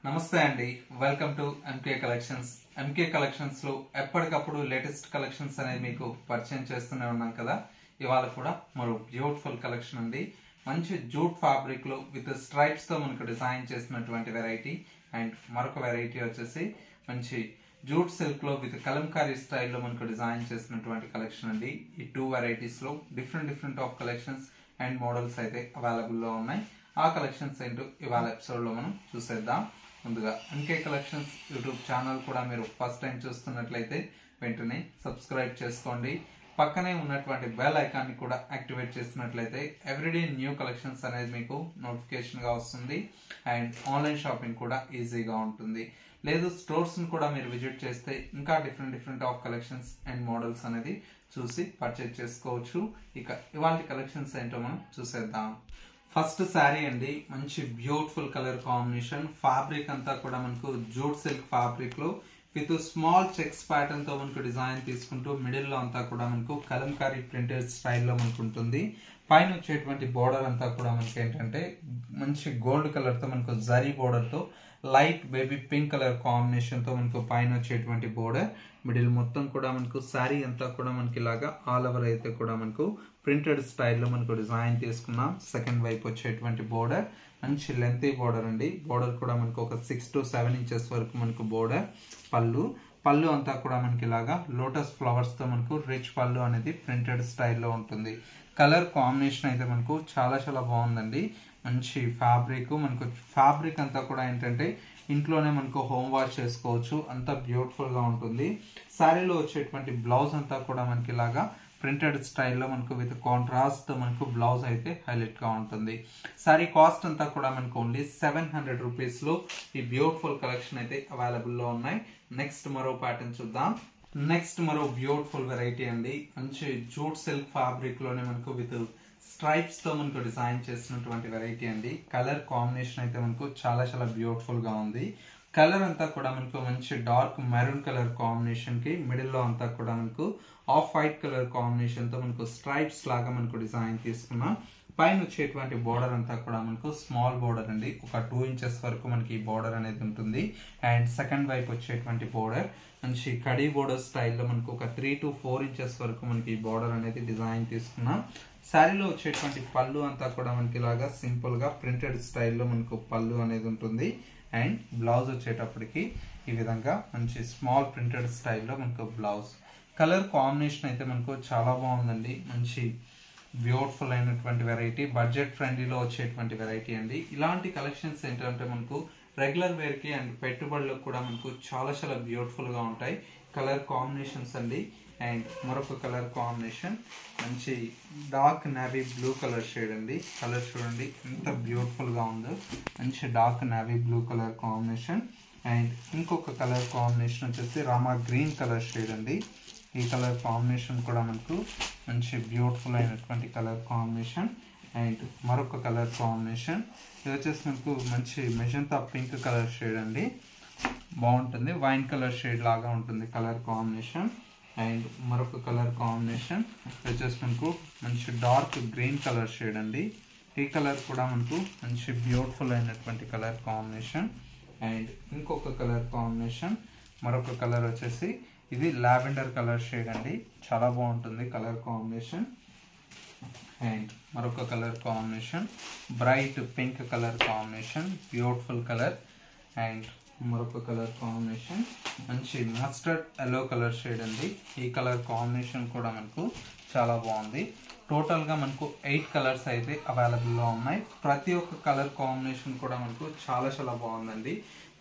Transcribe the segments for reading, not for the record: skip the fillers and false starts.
నమస్తే అండి, welcome to MK collections. MK collections లో ఎప్పటికప్పుడు లేటెస్ట్ కలెక్షన్స్ అనేది మీకు పరిచయం చేస్తూనే ఉన్నాం కదా. ఇవాళ కూడా మరో బ్యూటిఫుల్ కలెక్షన్ అండి. మంచి జూట్ ఫ్యాబ్రిక్ లో విత్ స్ట్రైప్స్ తో మనకు డిజైన్ చేసినటువంటి వెరైటీ. అండ్ మరొక వెరైటీ వచ్చేసి మంచి జూట్ సిల్క్ లో విత్ కలంకారీ స్టైల్లో మనకు డిజైన్ చేసినటువంటి కలెక్షన్ అండి. ఈ టూ వెరైటీస్ లో different of collections and models అయితే అవైలబుల్ లో ఉన్నాయి. ఆ కలెక్షన్స్ ఏంటో ఇవాళ ఎపిసోడ్ లో మనం చూసేద్దాం. ముందుగా ఎంకే కలెక్షన్స్ యూట్యూబ్ ఛానల్ కూడా మీరు ఫస్ట్ టైం చూస్తున్నట్లయితే వెంటనే సబ్స్క్రైబ్ చేసుకోండి. పక్కనే ఉన్నటువంటి బెల్ ఐకాన్ ని కూడా యాక్టివేట్ చేసినట్లయితే ఎవ్రీడే న్యూ కలెక్షన్స్ అనేది మీకు నోటిఫికేషన్ గా వస్తుంది. అండ్ ఆన్లైన్ షాపింగ్ కూడా ఈజీగా ఉంటుంది. లేదు స్టోర్స్ ని కూడా మీరు విజిట్ చేస్తే ఇంకా different of collections and models అనేది చూసి పర్చేజ్ చేసుకోవచ్చు. ఇక ఇవాళ కలెక్షన్స్ ఏంటో మనం చూసేద్దాం. ఫస్ట్ శారీ అండి, మంచి బ్యూటిఫుల్ కలర్ కాంబినేషన్. ఫ్యాబ్రిక్ అంతా కూడా మనకు జూట్ సిల్క్ ఫ్యాబ్రిక్ లో విత్ స్మాల్ చెక్స్ ప్యాటర్న్ తో మనకు డిజైన్ తీసుకుంటూ మిడిల్ లో అంతా కూడా మనకు కలంకారీ ప్రింటెడ్ స్టైల్లో మనకు ఉంటుంది. పైన వచ్చేటువంటి బోర్డర్ అంతా కూడా మనకి ఏంటంటే మంచి గోల్డ్ కలర్ తో మనకు జరీ బోర్డర్ తో light baby pink colour combination తో మనకు పైన వచ్చేటువంటి బోర్డర్, మిడిల్ మొత్తం కూడా మనకు శారీ అంతా కూడా మనకి ఇలాగా ఆల్ ఓవర్ అయితే కూడా మనకు ప్రింటెడ్ స్టైల్లో మనకు డిజైన్ తీసుకున్నాం. సెకండ్ వైపు వచ్చేటువంటి బోర్డర్ మంచి లెంతీ బోర్డర్ అండి. బోర్డర్ కూడా మనకు ఒక 6 to 7 inches వరకు మనకు బోర్డర్. పళ్ళు అంతా కూడా మనకి ఇలాగా లోటస్ ఫ్లవర్స్ తో మనకు రిచ్ పళ్ళు అనేది ప్రింటెడ్ స్టైల్లో ఉంటుంది. కలర్ కాంబినేషన్ అయితే మనకు చాలా బాగుందండి. మంచి ఫ్యాబ్రిక్ అంతా కూడా ఏంటంటే ఇంట్లోనే మనకు హోమ్ వాష్ చేసుకోవచ్చు, అంత బ్యూటిఫుల్ గా ఉంటుంది. శారీలో వచ్చేటువంటి బ్లౌజ్ అంతా కూడా మనకి ఇలాగా ప్రింటెడ్ స్టైల్లో మనకు విత్ కాంట్రాస్ట్ తో మనకు బ్లౌజ్ అయితే హైలైట్ గా ఉంటుంది. సారీ కాస్ట్ అంతా కూడా మనకు ఓన్లీ 700 రూపీస్ లో ఈ బ్యూటిఫుల్ కలెక్షన్ అయితే అవైలబుల్ లో ఉన్నాయి. నెక్స్ట్ మరో ప్యాటర్న్ చూద్దాం. నెక్స్ట్ మరో బ్యూటిఫుల్ వెరైటీ అండి. మంచి జూట్ సిల్క్ ఫ్యాబ్రిక్ లోనే మనకు విత్ స్ట్రైప్స్ తో మనకు డిజైన్ చేసినటువంటి వెరైటీ అండి. కలర్ కాంబినేషన్ అయితే మనకు చాలా బ్యూటిఫుల్ గా ఉంది. కలర్ అంతా కూడా మనకు మంచి డార్క్ మెరూన్ కలర్ కాంబినేషన్ కి మిడిల్ లో అంతా కూడా మనకు ఆఫ్ వైట్ కలర్ కాంబినేషన్ తో మనకు స్ట్రైప్స్ లాగా మనకు డిజైన్ తీసుకున్నాం. పైన వచ్చేటువంటి బోర్డర్ అంతా కూడా మనకు స్మాల్ బోర్డర్ అండి, ఒక 2 inches వరకు మనకి ఈ బోర్డర్ అనేది ఉంటుంది. అండ్ సెకండ్ వైపు వచ్చేటువంటి బోర్డర్ మంచి కడీ బోర్డర్ స్టైల్లో మనకు ఒక 3 to 4 inches వరకు మనకి ఈ బోర్డర్ అనేది డిజైన్ తీసుకున్నాం. శారీలో వచ్చేటువంటి పళ్ళు అంతా కూడా మనకి ఇలాగా సింపుల్ గా ప్రింటెడ్ స్టైల్లో మనకు పళ్ళు అనేది ఉంటుంది. అండ్ బ్లౌజ్ వచ్చేటప్పటికి ఈ విధంగా మంచి స్మాల్ ప్రింటెడ్ స్టైల్లో మనకు బ్లౌజ్. కలర్ కాంబినేషన్ అయితే మనకు చాలా బాగుందండి. మంచి బ్యూటిఫుల్ అయినటువంటి వెరైటీ, బడ్జెట్ ఫ్రెండ్లీలో వచ్చేటువంటి వెరైటీ అండి. ఇలాంటి కలెక్షన్స్ ఏంటంటే మనకు రెగ్యులర్ వేర్ కి అండ్ పెట్టుబడులకు కూడా మనకు చాలా బ్యూటిఫుల్ గా ఉంటాయి. కలర్ కాంబినేషన్స్ అండి. అండ్ మరొక కలర్ కాంబినేషన్ మంచి dark navy blue colour shade అండి. కలర్ చూడండి ఎంత బ్యూటిఫుల్ గా ఉందో, మంచి dark navy blue colour combination. And ఇంకొక కలర్ కాంబినేషన్ వచ్చేసి రామా గ్రీన్ కలర్ షేడ్ అండి. ఈ కలర్ కాంబినేషన్ కూడా మనకు మంచి బ్యూటిఫుల్ అయినటువంటి కలర్ కాంబినేషన్. అండ్ మరొక కలర్ కాంబినేషన్ ఇది వచ్చేసి మనకు మంచి మెజంతా పింక్ కలర్ షేడ్ అండి. బాగుంటుంది, వైన్ కలర్ షేడ్ లాగా ఉంటుంది కలర్ కాంబినేషన్. అండ్ మరొక కలర్ కాంబినేషన్ వచ్చేసి మనకు మంచి డార్క్ గ్రీన్ కలర్ షేడ్ అండి. ఈ కలర్ కూడా మనకు మంచి బ్యూటిఫుల్ అయినటువంటి కలర్ కాంబినేషన్. అండ్ ఇంకొక కలర్ కాంబినేషన్, మరొక కలర్ వచ్చేసి ఇది లావెండర్ కలర్ షేడ్ అండి. చాలా బాగుంటుంది కలర్ కాంబినేషన్. అండ్ మరొక colour combination bright pink colour combination, beautiful colour. And మరొక కలర్ కాంబినేషన్ మంచి మస్టర్డ్ ఎల్లో కలర్ షేడ్ అండి. ఈ కలర్ కాంబినేషన్ కూడా మనకు చాలా బాగుంది. టోటల్ గా మనకు 8 కలర్స్ అయితే అవైలబుల్ లో ఉన్నాయి. ప్రతి ఒక్క కలర్ కాంబినేషన్ కూడా మనకు చాలా బాగుందండి.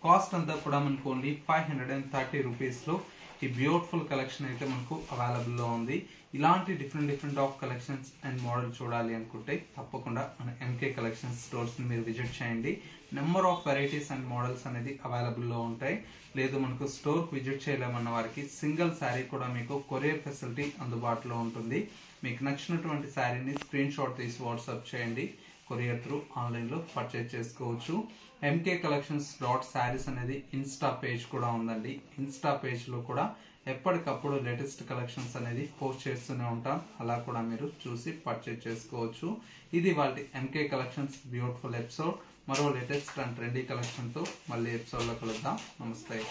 కాస్ట్ అంతా కూడా మనకు ఓన్లీ 530 రూపీస్ లో ఈ బ్యూటిఫుల్ కలెక్షన్ అయితే మనకు అవైలబుల్ లో ఉంది. ఇలాంటి different of collections and model చూడాలి అనుకుంటే తప్పకుండా మన ఎంకే కలెక్షన్స్ స్టోర్స్ ని మీరు విజిట్ చేయండి. Number of varieties and models అనేది అవైలబుల్ లో ఉంటాయి. లేదు మనకు స్టోర్ విజిట్ చేయలేమన్న వారికి సింగిల్ శారీ కూడా మీకు కొరియర్ ఫెసిలిటీ అందుబాటులో ఉంటుంది. మీకు నచ్చినటువంటి శారీని స్క్రీన్ షాట్ తీసి వాట్సాప్ చేయండి. కొరియర్ త్రూ ఆన్లైన్ లో పర్చేజ్ చేసుకోవచ్చు. ఎంకే కలెక్షన్స్ .sarees అనేది ఇన్స్టా పేజ్ కూడా ఉందండి. ఇన్స్టా పేజ్ లో కూడా ఎప్పటికప్పుడు లేటెస్ట్ కలెక్షన్స్ అనేది పోస్ట్ చేస్తూనే ఉంటాం. అలా కూడా మీరు చూసి పర్చేజ్ చేసుకోవచ్చు. ఇది వాళ్ళ ఎంకే కలెక్షన్స్ బ్యూటిఫుల్ ఎపిసోడ్. మరో లేటెస్ట్ అండ్ ట్రెండీ కలెక్షన్తో మళ్ళీ ఎపిసోడ్లో కలుద్దాం. నమస్తే.